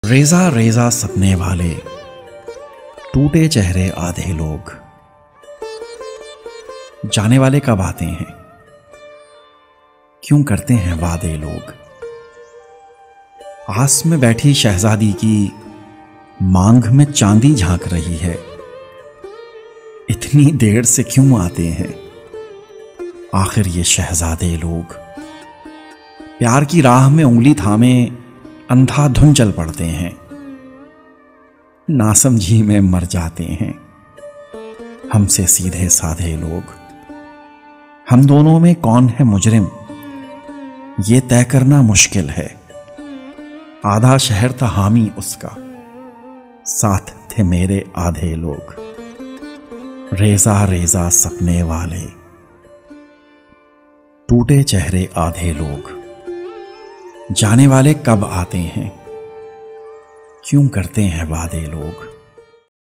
रेजा रेजा सपने वाले टूटे चेहरे आधे लोग। जाने वाले कब आते हैं, क्यों करते हैं वादे लोग। आस में बैठी शहजादी की मांग में चांदी झांक रही है। इतनी देर से क्यों आते हैं आखिर ये शहजादे लोग। प्यार की राह में उंगली थामे अंधाधुन चल पड़ते हैं। नासमझी में मर जाते हैं हमसे सीधे साधे लोग। हम दोनों में कौन है मुजरिम ये तय करना मुश्किल है। आधा शहर था हामी उसका, साथ थे मेरे आधे लोग। रेजा रेजा सपने वाले टूटे चेहरे आधे लोग। जाने वाले कब आते हैं, क्यों करते हैं वादे लोग।